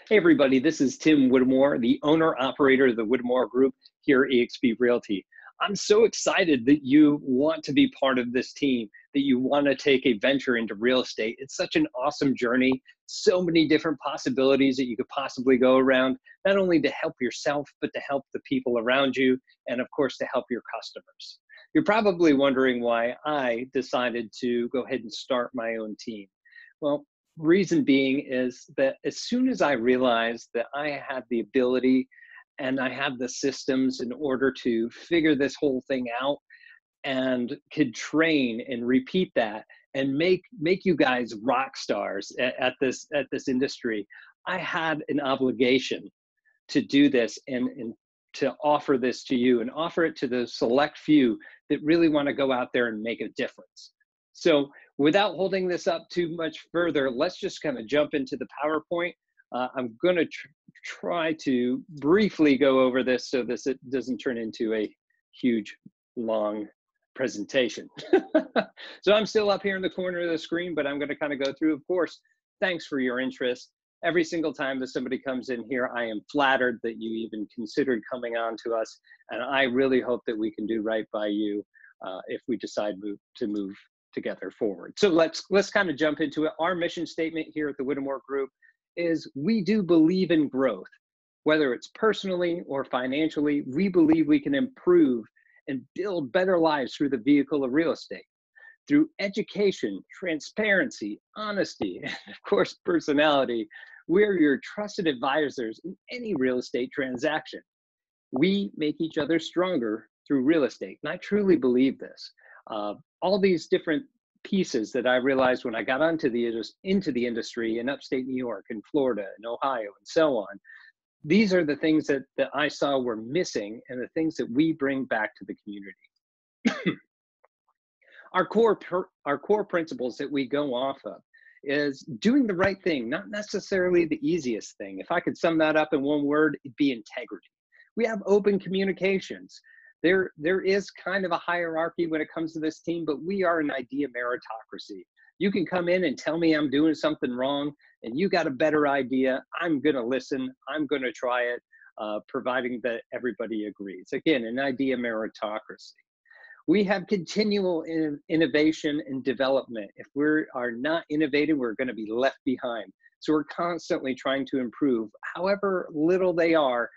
Hey everybody, this is Tim Whittemore, the owner-operator of the Whittemore Group here at eXp Realty. I'm so excited that you want to be part of this team, that you want to take a venture into real estate. It's such an awesome journey, so many different possibilities that you could possibly go around, not only to help yourself, but to help the people around you, and of course to help your customers. You're probably wondering why I decided to go ahead and start my own team. Well, reason being is that as soon as I realized that I had the ability and I had the systems in order to figure this whole thing out and could train and repeat that and make you guys rock stars at this industry, I had an obligation to do this and to offer this to you and offer it to the select few that really want to go out there and make a difference. So without holding this up too much further, let's just kind of jump into the PowerPoint. I'm going to try to briefly go over this so it doesn't turn into a huge, long presentation. So I'm still up here in the corner of the screen, but I'm going to kind of go through. Of course, thanks for your interest. Every single time that somebody comes in here, I am flattered that you even considered coming on to us, and I really hope that we can do right by you if we decide to move together forward. So let's kind of jump into it. Our mission statement here at the Whittemore Group is we do believe in growth. Whether it's personally or financially, we believe we can improve and build better lives through the vehicle of real estate. Through education, transparency, honesty, and of course, personality, we're your trusted advisors in any real estate transaction. We make each other stronger through real estate, and I truly believe this. All these different pieces that I realized when I got into the industry in upstate New York and Florida and Ohio and so on, these are the things that I saw were missing and the things that we bring back to the community. Our core principles that we go off of is doing the right thing, not necessarily the easiest thing. If I could sum that up in one word, it'd be integrity. We have open communications. There is kind of a hierarchy when it comes to this team, but we are an idea meritocracy. You can come in and tell me I'm doing something wrong and you got a better idea. I'm going to listen. I'm going to try it, providing that everybody agrees. Again, an idea meritocracy. We have continual innovation and development. If we are not innovating, we're going to be left behind. So we're constantly trying to improve. However little they are,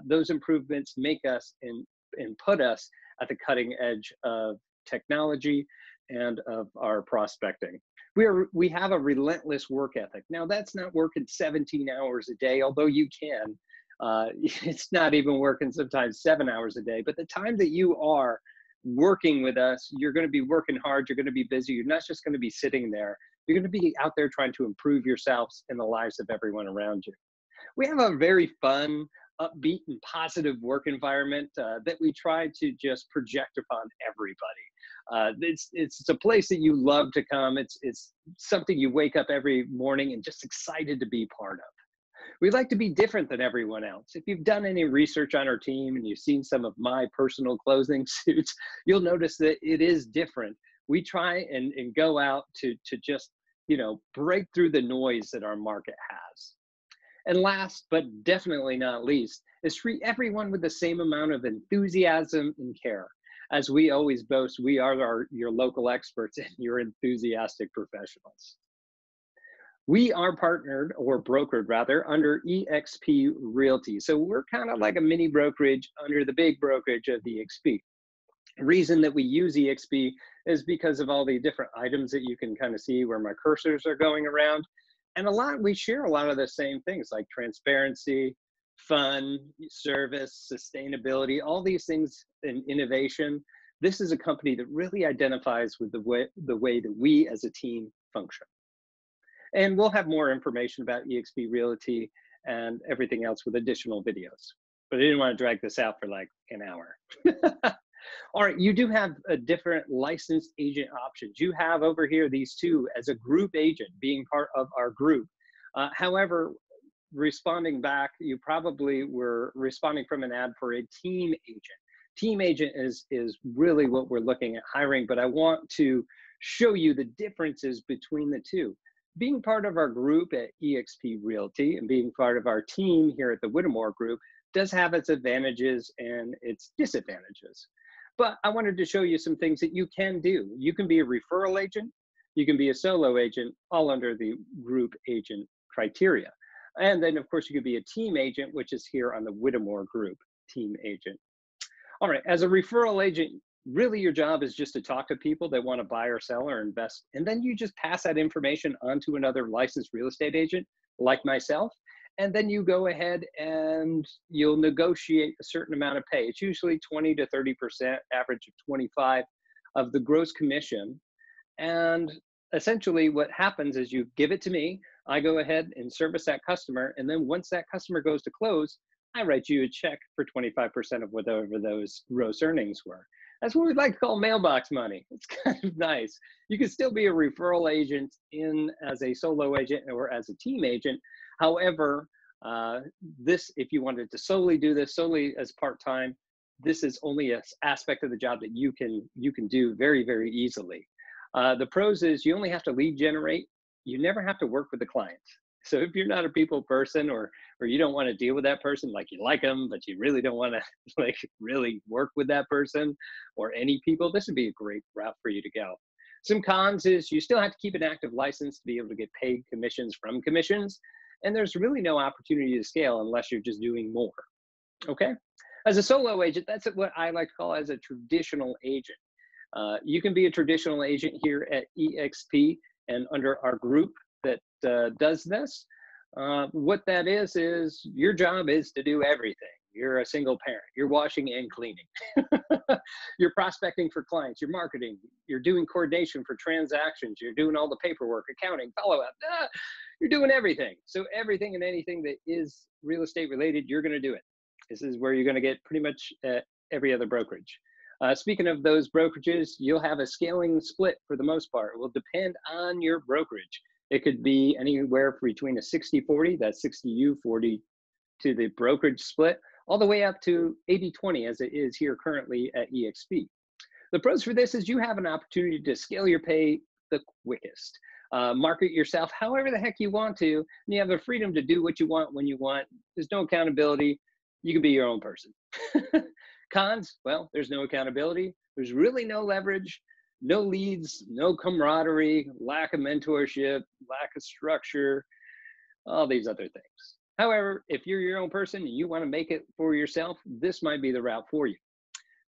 those improvements make us and put us at the cutting edge of technology and of our prospecting. We have a relentless work ethic. Now that's not working 17 hours a day, although you can. It's not even working sometimes 7 hours a day, but the time that you are working with us, you're going to be working hard, you're going to be busy, you're not just going to be sitting there, you're going to be out there trying to improve yourselves and the lives of everyone around you. We have a very fun, upbeat and positive work environment that we try to just project upon everybody. It's a place that you love to come. It's something you wake up every morning and just excited to be part of. We like to be different than everyone else. If you've done any research on our team and you've seen some of my personal clothing suits, you'll notice that it is different. We try and go out to just, break through the noise that our market has. And last, but definitely not least, is treat everyone with the same amount of enthusiasm and care. As we always boast, we are your local experts and your enthusiastic professionals. We are partnered, or brokered rather, under eXp Realty. So we're kind of like a mini brokerage under the big brokerage of eXp. The reason that we use eXp is because of all the different items that you can kind of see where my cursors are going around. And we share a lot of the same things like transparency, fun, service, sustainability, all these things in innovation. This is a company that really identifies with the way that we as a team function. And we'll have more information about eXp Realty and everything else with additional videos. But I didn't want to drag this out for like an hour. All right, you do have a different licensed agent options. You have over here these two as a group agent being part of our group. However, responding back, you probably were responding from an ad for a team agent. Team agent is really what we're looking at hiring, but I want to show you the differences between the two. Being part of our group at eXp Realty and being part of our team here at the Whittemore Group does have its advantages and its disadvantages. But I wanted to show you some things that you can do. You can be a referral agent, you can be a solo agent, all under the group agent criteria. And then, of course, you could be a team agent, which is here on the Whittemore Group team agent. All right, as a referral agent, really your job is just to talk to people that want to buy or sell or invest. And then you just pass that information on to another licensed real estate agent like myself. And then you go ahead and you'll negotiate a certain amount of pay. It's usually 20 to 30%, average of 25 of the gross commission. And essentially what happens is you give it to me, I go ahead and service that customer. And then once that customer goes to close, I write you a check for 25% of whatever those gross earnings were. That's what we'd like to call mailbox money. It's kind of nice. You can still be a referral agent in as a solo agent or as a team agent. However, if you wanted to solely do this solely as part-time, this is only an aspect of the job that you can do very, very easily. The pros is you only have to lead generate. You never have to work with the client. So if you're not a people person or you don't want to deal with that person, like you like them, but you really don't want to like really work with that person or any people, this would be a great route for you to go. Some cons is you still have to keep an active license to be able to get paid commissions from commissions. And there's really no opportunity to scale unless you're just doing more. Okay. As a solo agent, that's what I like to call as a traditional agent. You can be a traditional agent here at eXp and under our group that does this. What that is your job is to do everything. You're a single parent, you're washing and cleaning. You're prospecting for clients, you're marketing, you're doing coordination for transactions, you're doing all the paperwork, accounting, follow-up. You're doing everything. So everything and anything that is real estate related, you're gonna do it. This is where you're gonna get pretty much every other brokerage. Speaking of those brokerages, you'll have a scaling split for the most part. It will depend on your brokerage. It could be anywhere between a 60-40, that's 60 you, 40 to the brokerage split, all the way up to 80-20 as it is here currently at eXp. The pros for this is you have an opportunity to scale your pay the quickest. Market yourself however the heck you want to, and you have the freedom to do what you want when you want. There's no accountability. You can be your own person. Cons, well, there's no accountability. There's really no leverage, no leads, no camaraderie, lack of mentorship, lack of structure, all these other things. However, if you're your own person and you want to make it for yourself, this might be the route for you.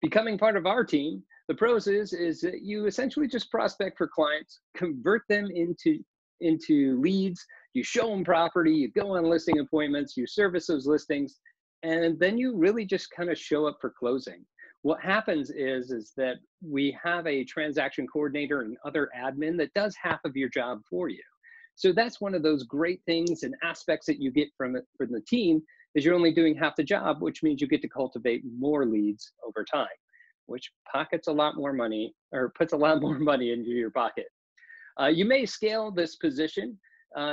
Becoming part of our team, the pros is that you essentially just prospect for clients, convert them into leads, you show them property, you go on listing appointments, you service those listings, and then you really just kind of show up for closing. What happens is that we have a transaction coordinator and other admin that does half of your job for you. So that's one of those great things and aspects that you get from the team is you're only doing half the job, which means you get to cultivate more leads over time, which pockets a lot more money or puts a lot more money into your pocket. You may scale this position.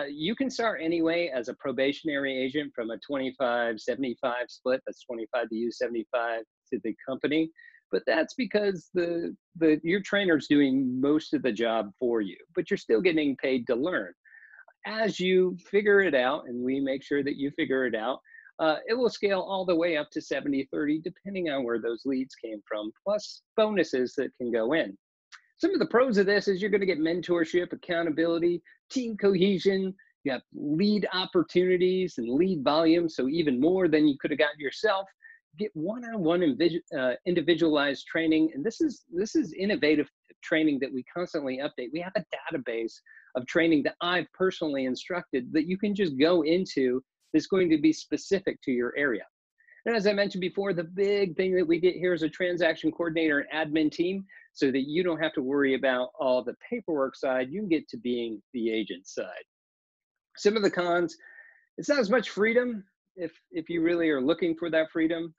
You can start anyway as a probationary agent from a 25-75 split. That's 25 to you, 75 to the company. But that's because your trainer's doing most of the job for you, but you're still getting paid to learn. As you figure it out, and we make sure that you figure it out, it will scale all the way up to 70-30, depending on where those leads came from, plus bonuses that can go in. Some of the pros of this is you're going to get mentorship, accountability, team cohesion. You have lead opportunities and lead volume, so even more than you could have gotten yourself. Get one-on-one individualized training, and this is innovative training that we constantly update. We have a database of training that I've personally instructed that you can just go into that's going to be specific to your area. And as I mentioned before, the big thing that we get here is a transaction coordinator and admin team so that you don't have to worry about all the paperwork side. You can get to being the agent side. Some of the cons, it's not as much freedom if you really are looking for that freedom.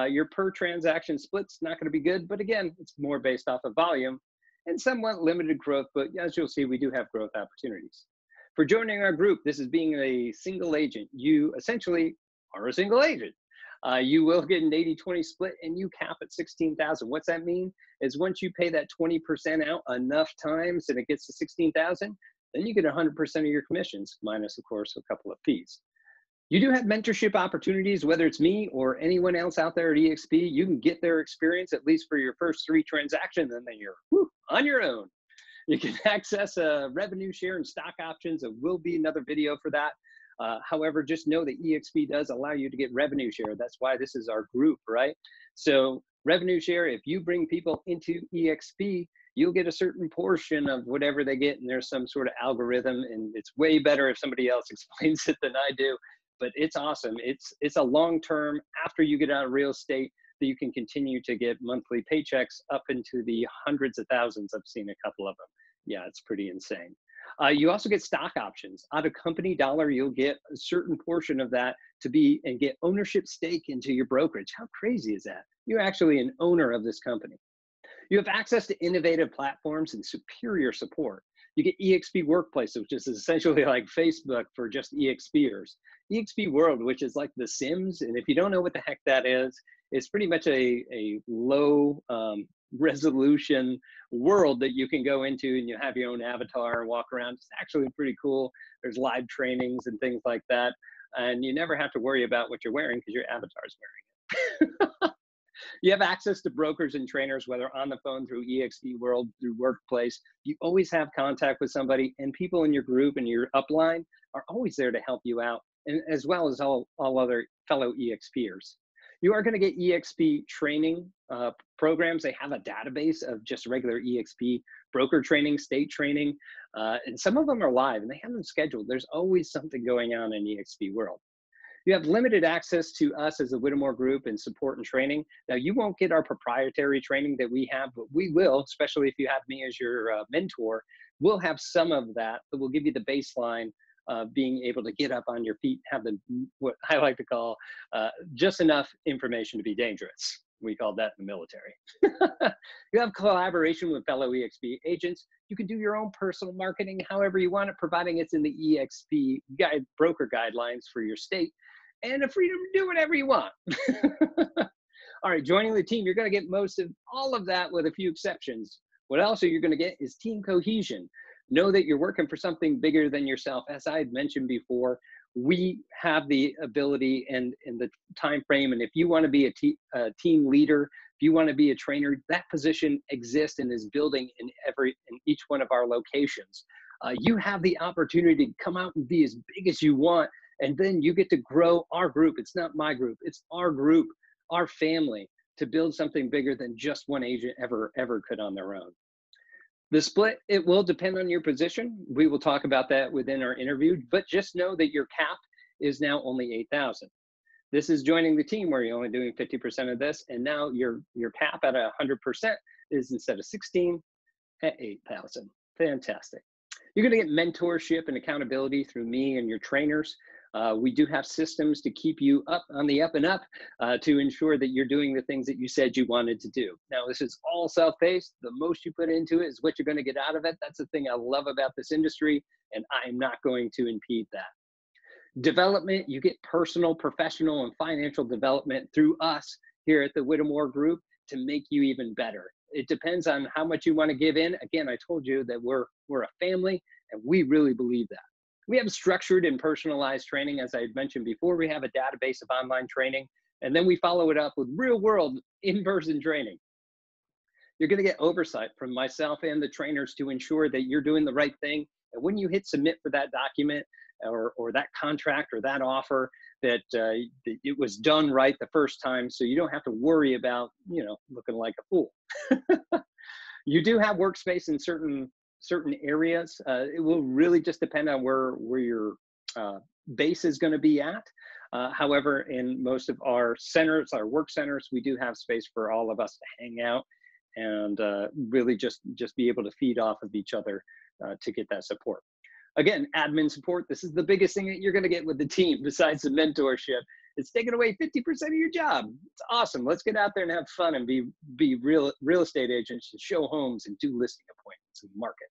Your per transaction split's not going to be good, but again, it's more based off of volume and somewhat limited growth, but as you'll see, we do have growth opportunities. For joining our group, this is being a single agent. You essentially are a single agent. You will get an 80-20 split and you cap at 16,000. What's that mean? Is once you pay that 20% out enough times and it gets to 16,000, then you get 100% of your commissions, minus, of course, a couple of fees. You do have mentorship opportunities, whether it's me or anyone else out there at EXP. You can get their experience at least for your first 3 transactions, and then you're on your own. You can access a revenue share and stock options. There will be another video for that. However, just know that EXP does allow you to get revenue share. That's why this is our group, right? So revenue share, if you bring people into EXP, you'll get a certain portion of whatever they get, and there's some sort of algorithm, and it's way better if somebody else explains it than I do. But it's awesome. It's a long-term, after you get out of real estate, that you can continue to get monthly paychecks up into the hundreds of thousands. I've seen a couple of them. Yeah, it's pretty insane. You also get stock options. Out of company dollar, you'll get a certain portion of that to be and get ownership stake into your brokerage. How crazy is that? You're actually an owner of this company. You have access to innovative platforms and superior support. You get EXP Workplace, which is essentially like Facebook for just EXPers. EXP World, which is like The Sims. And if you don't know what the heck that is, it's pretty much a low resolution world that you can go into, and you have your own avatar and walk around. It's actually pretty cool. There's live trainings and things like that. And you never have to worry about what you're wearing because your avatar's wearing it. You have access to brokers and trainers, whether on the phone through EXP World, through Workplace. You always have contact with somebody, and people in your group and your upline are always there to help you out, and as well as all other fellow EXPers. You are going to get EXP training programs. They have a database of just regular EXP broker training, state training, and some of them are live, and they have them scheduled. There's always something going on in EXP World. You have limited access to us as a Whittemore Group and support and training. Now, you won't get our proprietary training that we have, but we will, especially if you have me as your mentor. We'll have some of that, but we'll give you the baseline of being able to get up on your feet, have the, what I like to call just enough information to be dangerous. We call that in the military. You have collaboration with fellow EXP agents. You can do your own personal marketing however you want it, providing it's in the EXP broker guidelines for your state, and the freedom to do whatever you want. All right, joining the team, you're going to get most of all of that with a few exceptions. What else are you going to get is team cohesion. Know that you're working for something bigger than yourself. As I had mentioned before, we have the ability and the time frame, and if you want to be a team leader, if you want to be a trainer, that position exists and is building in each one of our locations. You have the opportunity to come out and be as big as you want, and then you get to grow our group. It's not my group, it's our group, our family, to build something bigger than just one agent ever could on their own. The split, it will depend on your position. We will talk about that within our interview, but just know that your cap is now only 8,000. This is joining the team where you're only doing 50% of this, and now your cap at 100% is, instead of 16, at 8,000. Fantastic. You're gonna get mentorship and accountability through me and your trainers. We do have systems to keep you up on the up and up to ensure that you're doing the things that you said you wanted to do. Now, this is all self-paced. The most you put into it is what you're going to get out of it. That's the thing I love about this industry, and I'm not going to impede that. Development, you get personal, professional, and financial development through us here at the Whittemore Group to make you even better. It depends on how much you want to give in. Again, I told you that we're a family, and we really believe that. We have structured and personalized training. As I had mentioned before, we have a database of online training, and then we follow it up with real-world in-person training. You're going to get oversight from myself and the trainers to ensure that you're doing the right thing. And when you hit submit for that document or that contract or that offer, that it was done right the first time, so you don't have to worry about, looking like a fool. You do have workspace in certain areas. It will really just depend on where your base is going to be at. However, in most of our centers, our work centers, we do have space for all of us to hang out and really just be able to feed off of each other to get that support. Again, admin support, this is the biggest thing that you're going to get with the team besides the mentorship. It's taking away 50% of your job. It's awesome. Let's get out there and have fun and be real estate agents and show homes and do listing appointments and market.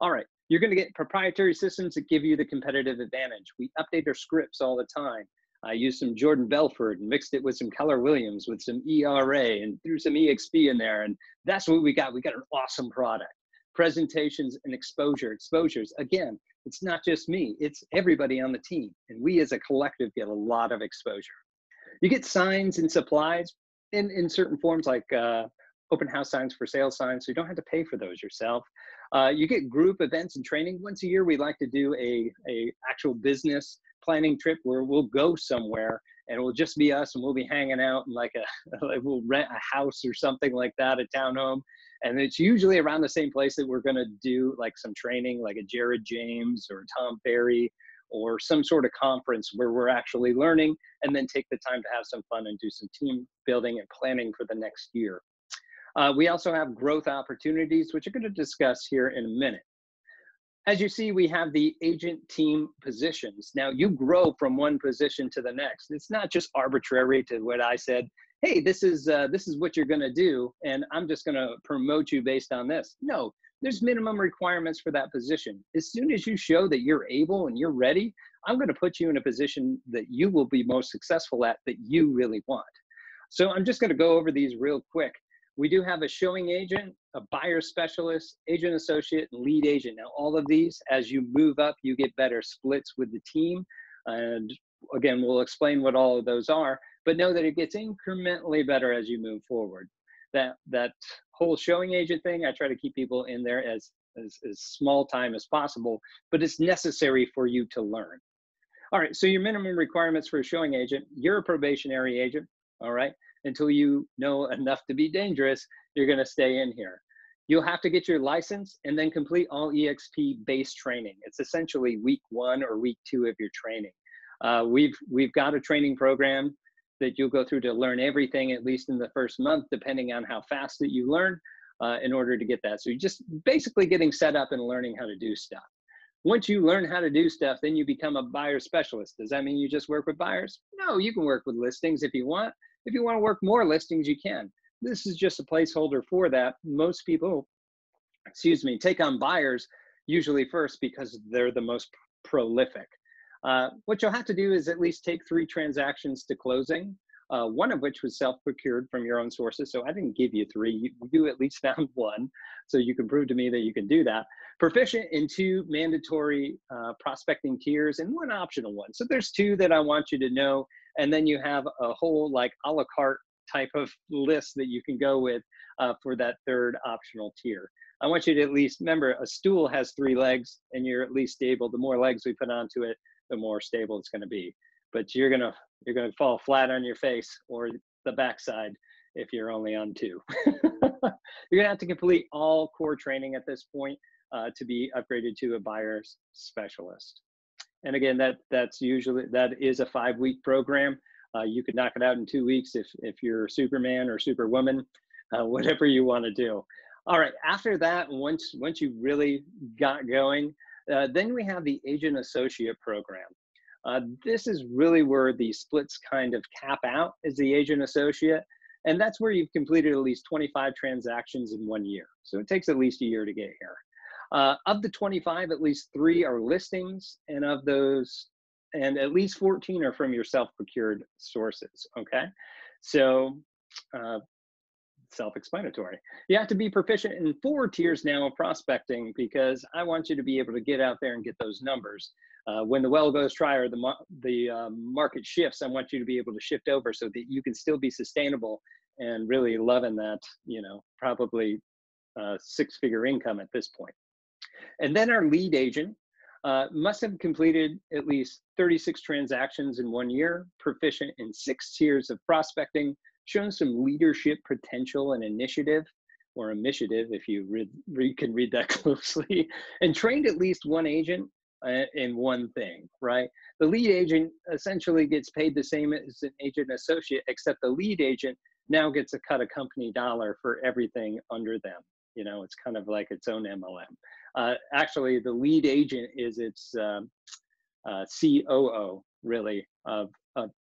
All right, you're going to get proprietary systems that give you the competitive advantage. We update our scripts all the time. I used some Jordan Belfort and mixed it with some Keller Williams with some ERA and threw some EXP in there, and that's what we got. We got an awesome product. presentations, and exposures. Again, it's not just me, it's everybody on the team. And we as a collective get a lot of exposure. You get signs and supplies in certain forms like open house signs, for sale signs, so you don't have to pay for those yourself. You get group events and training. Once a year, we like to do a actual business planning trip where we'll go somewhere and it will just be us, and we'll be hanging out in like we'll rent a house or something like that, a townhome. And it's usually around the same place that we're going to do like some training, like a Jared James or Tom Ferry, or some sort of conference where we're actually learning, and then take the time to have some fun and do some team building and planning for the next year. We also have growth opportunities, which I'm going to discuss here in a minute. As you see, we have the agent team positions. Now, you grow from one position to the next. It's not just arbitrary to what I said, hey, this is what you're going to do, and I'm just going to promote you based on this. No, there's minimum requirements for that position. As soon as you show that you're able and you're ready, I'm going to put you in a position that you will be most successful at, that you really want. So I'm just going to go over these real quick. We do have a showing agent, a buyer specialist, agent associate, and lead agent. Now, all of these, as you move up, you get better splits with the team. And again, we'll explain what all of those are, but know that it gets incrementally better as you move forward. That whole showing agent thing, I try to keep people in there as small time as possible, but it's necessary for you to learn. All right, so your minimum requirements for a showing agent: you're a probationary agent, all right? Until you know enough to be dangerous, you're going to stay in here. You'll have to get your license and then complete all EXP based training. It's essentially week 1 or week 2 of your training. We've got a training program that you'll go through to learn everything, at least in the first month, depending on how fast that you learn, in order to get that. So you're just basically getting set up and learning how to do stuff. Once you learn how to do stuff, then you become a buyer specialist. Does that mean you just work with buyers? No, you can work with listings if you want. If you want to work more listings, you can. This is just a placeholder for that. Most people, take on buyers usually first because they're the most prolific. What you'll have to do is at least take 3 transactions to closing, one of which was self-procured from your own sources. So I didn't give you 3, you at least found 1. So you can prove to me that you can do that. Proficient in 2 mandatory prospecting tiers and 1 optional one. So there's 2 that I want you to know. And then you have a whole like a la carte type of list that you can go with for that 3rd optional tier. I want you to at least remember, a stool has 3 legs, and you're at least stable. The more legs we put onto it, the more stable it's going to be. But you're gonna fall flat on your face or the backside if you're only on 2. You're gonna have to complete all core training at this point to be upgraded to a buyer's specialist. And again, that is a 5-week program. You could knock it out in 2 weeks if you're Superman or Superwoman, whatever you want to do. All right, after that, once you really got going, then we have the agent associate program. This is really where the splits kind of cap out, is the agent associate. And that's where you've completed at least 25 transactions in 1 year. So it takes at least a year to get here. Of the 25, at least 3 are listings, and of those, and at least 14 are from your self-procured sources, okay? So self-explanatory. You have to be proficient in 4 tiers now of prospecting, because I want you to be able to get out there and get those numbers. When the well goes dry or the market shifts, I want you to be able to shift over so that you can still be sustainable and really loving that, probably 6-figure income at this point. And then our lead agent must have completed at least 36 transactions in 1 year, proficient in 6 tiers of prospecting, shown some leadership potential and initiative, or initiative if you can read that closely, and trained at least 1 agent in 1 thing, right? The lead agent essentially gets paid the same as an agent associate, except the lead agent now gets a cut of company dollar for everything under them. It's kind of like its own MLM. Actually, the lead agent is its COO, really, of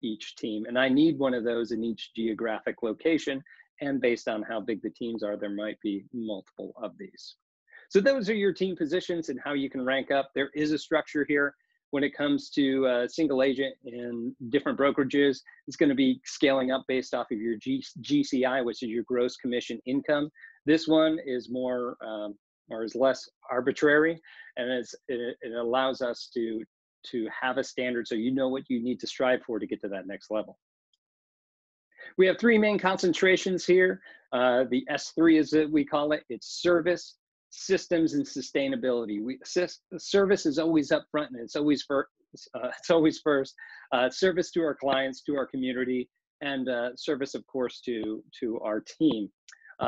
each team. And I need one of those in each geographic location. And based on how big the teams are, there might be multiple of these. So those are your team positions and how you can rank up. There is a structure here. When it comes to single agent in different brokerages, it's going to be scaling up based off of your GCI, which is your gross commission income. This one is more or is less arbitrary, and it allows us to have a standard so you know what you need to strive for to get to that next level. We have three main concentrations here. The S3 is we call it. It's service, systems, and sustainability. Service is always up front, and it's always first. Service to our clients, to our community, and service, of course, to our team.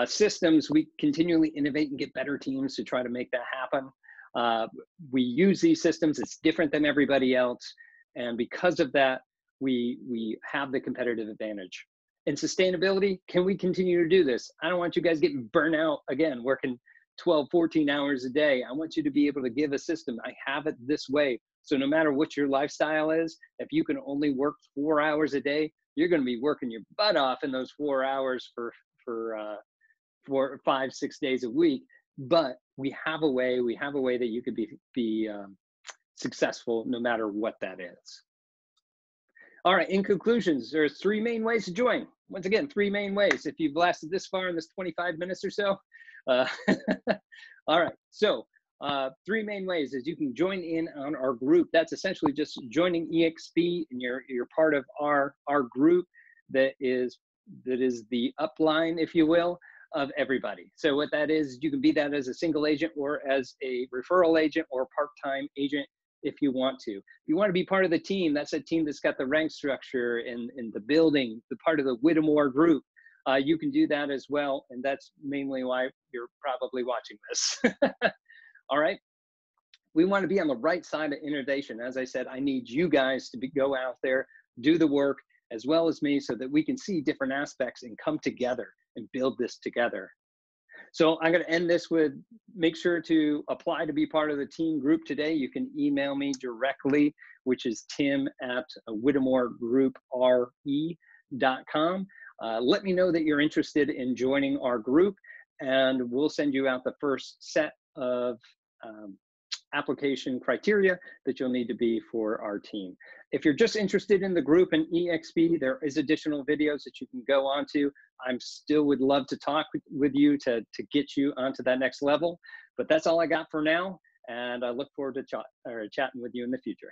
Systems, we continually innovate and get better teams to try to make that happen. We use these systems. It's different than everybody else, and because of that, we have the competitive advantage. In sustainability, can we continue to do this? I don't want you guys getting burnt out, again, working 12, 14 hours a day. I want you to be able to give a system. I have it this way. So no matter what your lifestyle is, if you can only work 4 hours a day, you're going to be working your butt off in those 4 hours for 4, 5, 6 days a week. But we have a way that you could be successful no matter what that is. All right, in conclusions, there's 3 main ways to join. Once again, 3 main ways. If you've lasted this far in this 25 minutes or so. All right, so 3 main ways is you can join in on our group. That's essentially just joining EXP, and you're part of our group that is the upline, if you will, of everybody. So what that is, you can be that as a single agent or as a referral agent or part-time agent if you want to. If you want to be part of the team, that's a team that's got the rank structure in the building, the part of the Whittemore group. You can do that as well, and that's mainly why you're probably watching this. All right. We want to be on the right side of innovation. As I said, I need you guys to go out there, do the work, as well as me, so that we can see different aspects and come together and build this together. So I'm going to end this with, make sure to apply to be part of the team group today. You can email me directly, which is tim@whittemoregroup.com. Let me know that you're interested in joining our group, and we'll send you out the first set of application criteria that you'll need to be for our team. If you're just interested in the group and EXP, there is additional videos that you can go on to. I still would love to talk with you to get you onto that next level, but that's all I got for now, and I look forward to chatting with you in the future.